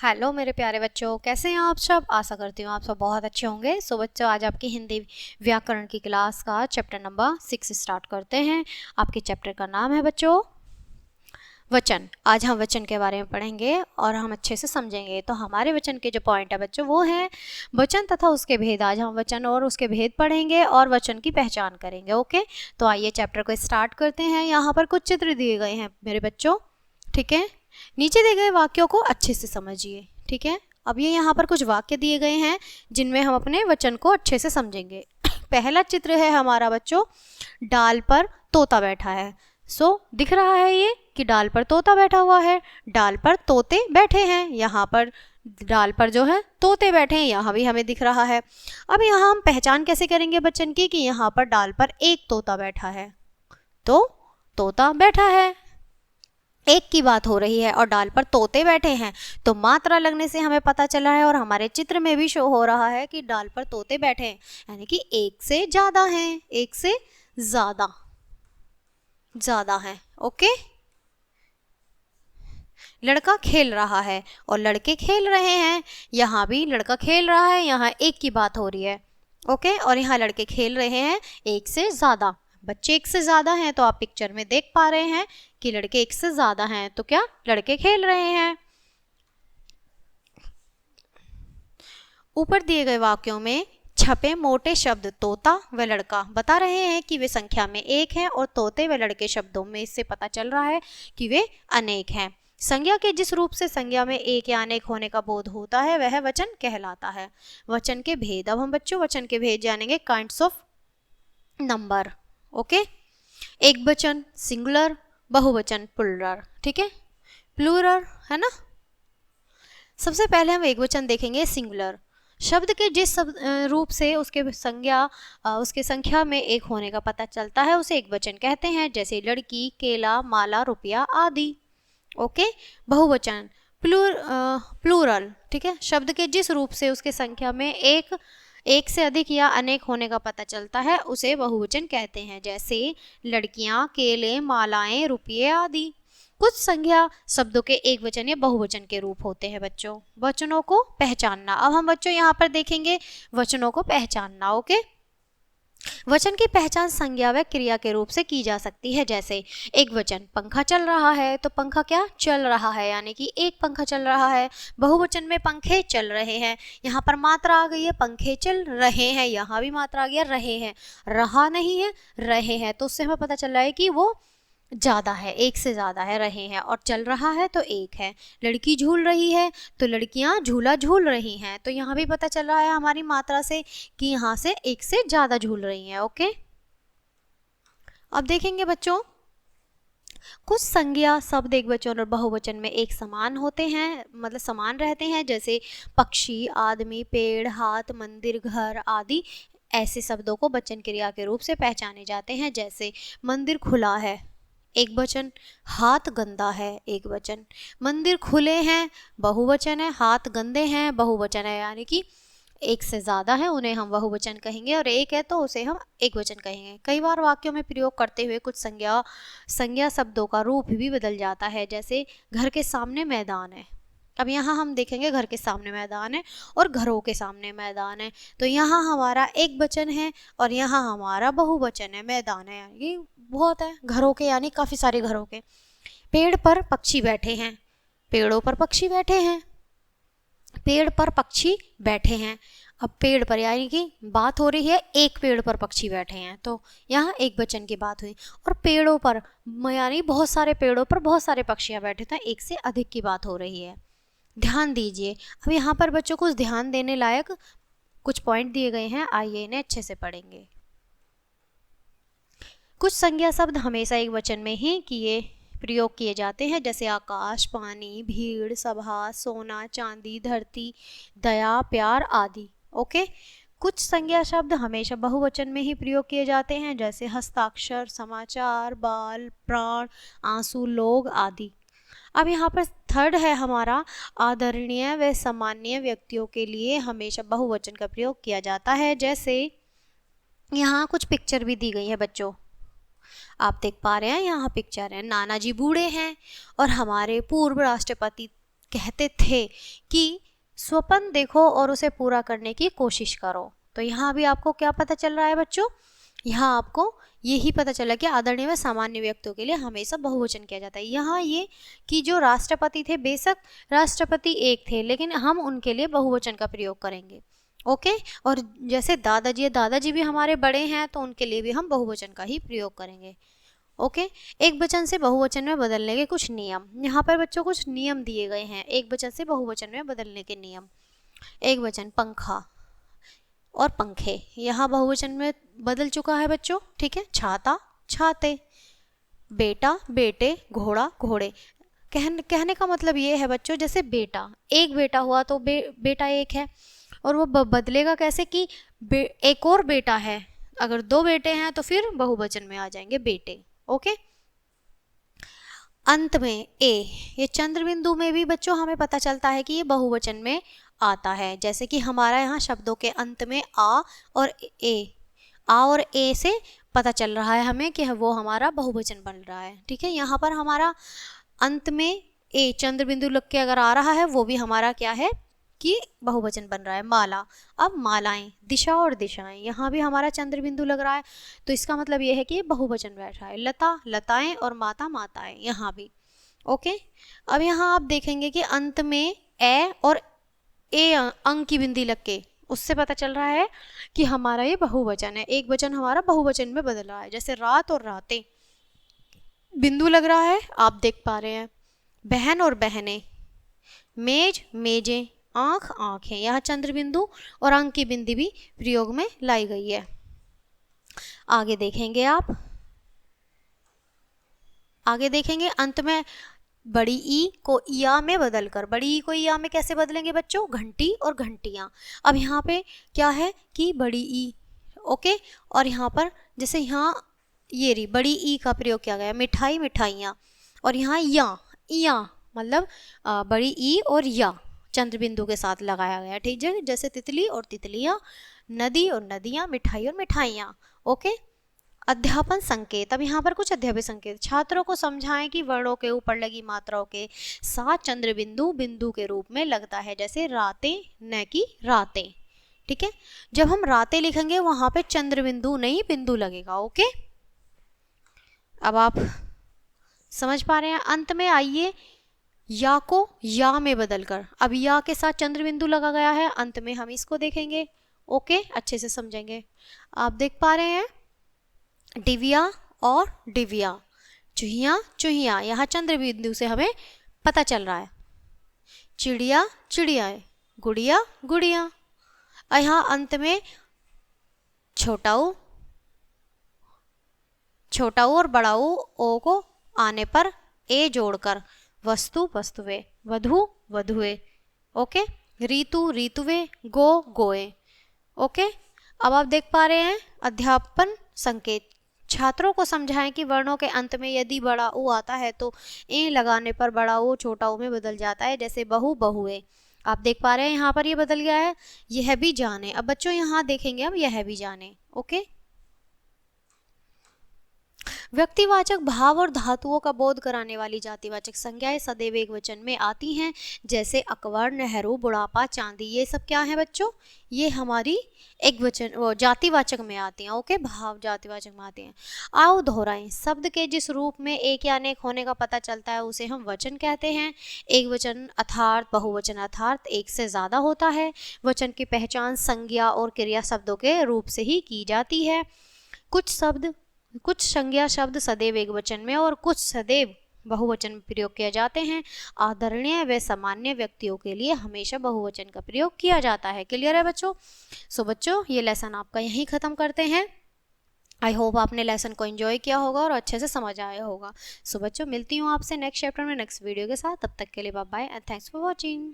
Hello मेरे प्यारे बच्चों, कैसे हैं आप सब। आशा करती हूँ आप सब बहुत अच्छे होंगे। सो बच्चों, आज आपकी हिंदी व्याकरण की क्लास का चैप्टर नंबर 6 स्टार्ट करते हैं। आपके चैप्टर का नाम है बच्चों वचन। आज हम वचन के बारे में पढ़ेंगे और हम अच्छे से समझेंगे। तो हमारे वचन के जो पॉइंट है बच्चों वो है वचन तथा उसके भेद। आज हम वचन और उसके भेद पढ़ेंगे और वचन की पहचान करेंगे। ओके, तो आइए चैप्टर को स्टार्ट करते हैं। यहाँ पर कुछ चित्र दिए गए हैं मेरे बच्चों, ठीक है। नीचे दिए गए वाक्यों को अच्छे से समझिए, ठीक है। अब ये यहाँ पर कुछ वाक्य दिए गए हैं जिनमें हम अपने वचन को अच्छे से समझेंगे। पहला चित्र है हमारा बच्चों, डाल पर तोता बैठा है। दिख रहा है ये कि डाल पर तोता बैठा हुआ है। डाल पर तोते बैठे हैं, यहाँ पर डाल पर जो है तोते बैठे हैं, यहाँ भी हमें दिख रहा है। अब यहाँ हम पहचान कैसे करेंगे वचन की कि यहाँ पर डाल पर एक तोता बैठा है, तो तोता बैठा है, एक की बात हो रही है। और डाल पर तोते बैठे हैं तो मात्रा लगने से हमें पता चला है और हमारे चित्र में भी शो हो रहा है कि डाल पर तोते बैठे हैं, यानी कि एक से ज्यादा हैं, एक से ज्यादा हैं। ओके, लड़का खेल रहा है और लड़के खेल रहे हैं। यहाँ भी लड़का खेल रहा है, यहाँ एक की बात हो रही है। ओके, और यहाँ लड़के खेल रहे हैं एक से ज्यादा, बच्चे एक से ज्यादा हैं। तो आप पिक्चर में देख पा रहे हैं कि लड़के एक से ज्यादा हैं, तो क्या लड़के खेल रहे हैं। ऊपर दिए गए वाक्यों में छपे मोटे शब्द तोता व लड़का बता रहे हैं कि वे संख्या में एक हैं, और तोते व लड़के शब्दों में इससे पता चल रहा है कि वे अनेक हैं। संज्ञा के जिस रूप से संज्ञा में एक या अनेक होने का बोध होता है वह वचन कहलाता है। वचन के भेद। अब हम बच्चों वचन के भेद जानेंगे, काइंड्स ऑफ नंबर। ओके, एक वचन सिंगुलर, बहुवचन प्लूरल, ठीक है, प्लूरल है ना। सबसे पहले हम एक वचन देखेंगे सिंगुलर। शब्द के जिस रूप से उसके संख्या में एक होने का पता चलता है उसे एक वचन कहते हैं, जैसे लड़की, केला, माला, रुपया आदि। ओके, बहुवचन प्लूरल, ठीक है। शब्द के जिस रूप से उसके संख्या में एक से अधिक या अनेक होने का पता चलता है उसे बहुवचन कहते हैं, जैसे लड़कियां, केले, मालाएं, रुपये आदि। कुछ संज्ञा शब्दों के एक वचन या बहुवचन के रूप होते हैं बच्चों। वचनों को पहचानना। अब हम बच्चों यहाँ पर देखेंगे वचनों को पहचानना। ओके, वचन की पहचान संज्ञा व क्रिया के रूप से की जा सकती है, जैसे एक वचन पंखा चल रहा है, तो पंखा क्या चल रहा है, यानी कि एक पंखा चल रहा है। बहुवचन में पंखे चल रहे हैं, यहाँ पर मात्रा आ गई है पंखे चल रहे हैं, यहाँ भी मात्रा आ गया रहे हैं, रहा नहीं है रहे हैं। तो उससे हमें पता चल रहा है कि वो ज़्यादा है, एक से ज़्यादा है, रहे हैं, और चल रहा है तो एक है। लड़की झूल रही है तो लड़कियां झूला झूल रही हैं, तो यहाँ भी पता चल रहा है हमारी मात्रा से कि यहाँ से एक से ज़्यादा झूल रही हैं। ओके, अब देखेंगे बच्चों कुछ संज्ञा शब्द एक वचन और बहुवचन में एक समान होते हैं, मतलब समान रहते हैं, जैसे पक्षी, आदमी, पेड़, हाथ, मंदिर, घर आदि। ऐसे शब्दों को वचन क्रिया के रूप से पहचाने जाते हैं, जैसे मंदिर खुला है, एक वचन, हाथ गंदा है, एक वचन। मंदिर खुले हैं, बहुवचन है, हाथ गंदे हैं, बहुवचन है, यानी कि एक से ज़्यादा है उन्हें हम बहुवचन कहेंगे, और एक है तो उसे हम एक वचन कहेंगे। कई बार वाक्यों में प्रयोग करते हुए कुछ संज्ञा शब्दों का रूप भी बदल जाता है, जैसे घर के सामने मैदान है। अब यहाँ हम देखेंगे घर के सामने मैदान है और घरों के सामने मैदान है, तो यहाँ हमारा एक वचन है और यहाँ हमारा बहुवचन है, मैदान है यानी कि बहुत है, घरों के यानी काफ़ी सारे घरों के। पेड़ पर पक्षी बैठे हैं, पेड़ों पर पक्षी बैठे हैं, पेड़ पर पक्षी बैठे हैं। अब पेड़ पर यानी कि बात हो रही है एक पेड़ पर पक्षी बैठे हैं, तो यहाँ एक वचन की बात हुई। और पेड़ों पर यानी बहुत सारे पेड़ों पर बहुत सारे पक्षियाँ बैठे, तो एक से अधिक की बात हो रही है। ध्यान दीजिए, अब यहाँ पर बच्चों को ध्यान देने लायक कुछ पॉइंट दिए गए हैं, आइए इन्हें अच्छे से पढ़ेंगे। कुछ संज्ञा शब्द हमेशा एक वचन में ही प्रयोग किए जाते हैं, जैसे आकाश, पानी, भीड़, सभा, सोना, चांदी, धरती, दया, प्यार आदि। ओके, कुछ संज्ञा शब्द हमेशा बहुवचन में ही प्रयोग किए जाते हैं, जैसे हस्ताक्षर, समाचार, बाल, प्राण, आंसू, लोग आदि। अब यहाँ पर थर्ड है हमारा, आदरणीय व सामान्य व्यक्तियों के लिए हमेशा बहुवचन का प्रयोग किया जाता है, जैसे यहाँ कुछ पिक्चर भी दी गई है बच्चों, आप देख पा रहे हैं यहाँ पिक्चर है, नानाजी बूढ़े हैं और हमारे पूर्व राष्ट्रपति कहते थे कि स्वप्न देखो और उसे पूरा करने की कोशिश करो। तो यहाँ भी आपको क्या पता चल रहा है बच्चों, यहाँ आपको यही पता चला कि आदरणीय व सामान्य व्यक्तियों के लिए हमेशा बहुवचन किया जाता है। यहाँ ये कि जो राष्ट्रपति थे, बेशक राष्ट्रपति एक थे, लेकिन हम उनके लिए बहुवचन का प्रयोग करेंगे। ओके, और जैसे दादाजी भी हमारे बड़े हैं, तो उनके लिए भी हम बहुवचन का ही प्रयोग करेंगे। ओके, एक वचन से बहुवचन में बदलने के कुछ नियम। यहाँ पर बच्चों कुछ नियम दिए गए हैं एक वचन से बहुवचन में बदलने के नियम। एक वचन पंखा और पंखे, यहाँ बहुवचन में बदल चुका है बच्चों, ठीक है। छाता छाते, बेटा बेटे, घोड़ा घोड़े। कहने का मतलब ये है बच्चों, जैसे बेटा, एक बेटा हुआ तो बेटा एक है, और वो बदलेगा कैसे कि एक और बेटा है। अगर दो बेटे हैं तो फिर बहुवचन में आ जाएंगे बेटे। ओके, अंत में ए, ये चंद्र बिंदु में भी बच्चों हमें पता चलता है कि ये बहुवचन में आता है। जैसे कि हमारा यहाँ शब्दों के अंत में आ और ए से पता चल रहा है हमें कि वो हमारा बहुवचन बन रहा है, ठीक है। यहाँ पर हमारा अंत में ए चंद्र बिंदु लग के अगर आ रहा है, वो भी हमारा क्या है कि बहुवचन बन रहा है। माला, अब मालाएं, दिशा और दिशाएं, यहाँ भी हमारा चंद्र बिंदु लग रहा है, तो इसका मतलब ये है कि ये बहुवचन बैठा है। लता लताएं और माता माताएं, यहाँ भी। ओके, अब यहाँ आप देखेंगे कि अंत में ए और ए अंग की बिंदी लग के, उससे पता चल रहा है कि हमारा ये बहुवचन है। एक वचन हमारा बहुवचन में बदल रहा है, जैसे रात और रातें, बिंदु लग रहा है, आप देख पा रहे हैं। बहन और बहनें, मेज मेजें, आंख आंखें, यहाँ चंद्र बिंदु और अंक की बिंदी भी प्रयोग में लाई गई है। आगे देखेंगे आप, आगे देखेंगे अंत में बड़ी ई को इया में बदलकर, बड़ी ई को इया में कैसे बदलेंगे बच्चों, घंटी और घंटियां। अब यहाँ पे क्या है कि बड़ी ई, ओके, और यहाँ पर जैसे यहाँ ये रही बड़ी ई का प्रयोग किया गया, मिठाई मिठाइयाँ, और यहाँ या मतलब बड़ी ई और या चंद्र बिंदु के साथ लगाया गया, ठीक है। जैसे तितली और तितलियाँ, नदी और नदियाँ, मिठाई और मिठाइयाँ। ओके, अध्यापन संकेत, अब यहाँ पर कुछ अध्यापन संकेत। छात्रों को समझाएं कि वर्णों के ऊपर लगी मात्राओं के साथ चंद्र बिंदु बिंदु के रूप में लगता है, जैसे रातें न कि रातें, ठीक है। जब हम रातें लिखेंगे वहां पे चंद्र बिंदु नहीं बिंदु लगेगा। ओके, अब आप समझ पा रहे हैं। अंत में आइए या को या में बदलकर, अब या के साथ चंद्र बिंदु लगा गया है, अंत में हम इसको देखेंगे। ओके, अच्छे से समझेंगे। आप देख पा रहे हैं डिविया और डिविया, चूहिया चूहिया, यहाँ चंद्र बिंदु से हमें पता चल रहा है। चिड़िया चिड़िया, गुड़िया गुड़िया, यहाँ अंत में छोटाऊ और बड़ाऊ ओ को आने पर ए जोड़कर, वस्तु वस्तुए, वधु वधुए। ओके, ऋतु ऋतुवे, गो गोए। ओके, अब आप देख पा रहे हैं अध्यापन संकेत। छात्रों को समझाएं कि वर्णों के अंत में यदि बड़ा ऊ आता है तो ए लगाने पर बड़ा ऊ छोटा ऊ में बदल जाता है, जैसे बहु बहुए। आप देख पा रहे हैं यहाँ पर ये बदल गया है। यह भी जाने, अब बच्चों यहाँ देखेंगे अब यह भी जाने। ओके, व्यक्तिवाचक भाव और धातुओं का बोध कराने वाली जातिवाचक संज्ञाएं सदैव एक वचन में आती हैं, जैसे अकबर, नेहरू, बुढ़ापा, चांदी। ये सब क्या है बच्चों, ये हमारी एक वचन जातिवाचक में आती हैं। ओके, भाव जातिवाचक में आती हैं। आओ दोहराएं, शब्द के जिस रूप में एक या अनेक होने का पता चलता है उसे हम वचन कहते हैं। एक वचन अर्थात बहुवचन अर्थात एक से ज्यादा होता है। वचन की पहचान संज्ञा और क्रिया शब्दों के रूप से ही की जाती है। कुछ संज्ञा शब्द सदैव एक वचन में और कुछ सदैव बहुवचन में प्रयोग किए जाते हैं। आदरणीय व सामान्य व्यक्तियों के लिए हमेशा बहुवचन का प्रयोग किया जाता है। क्लियर है बच्चों? सो बच्चों, ये लेसन आपका यहीं ख़त्म करते हैं। आई होप आपने लेसन को एंजॉय किया होगा और अच्छे से समझ आया होगा। सो बच्चों, मिलती हूँ आपसे नेक्स्ट चैप्टर में नेक्स्ट वीडियो के साथ। तब तक के लिए bye bye and thanks for watching.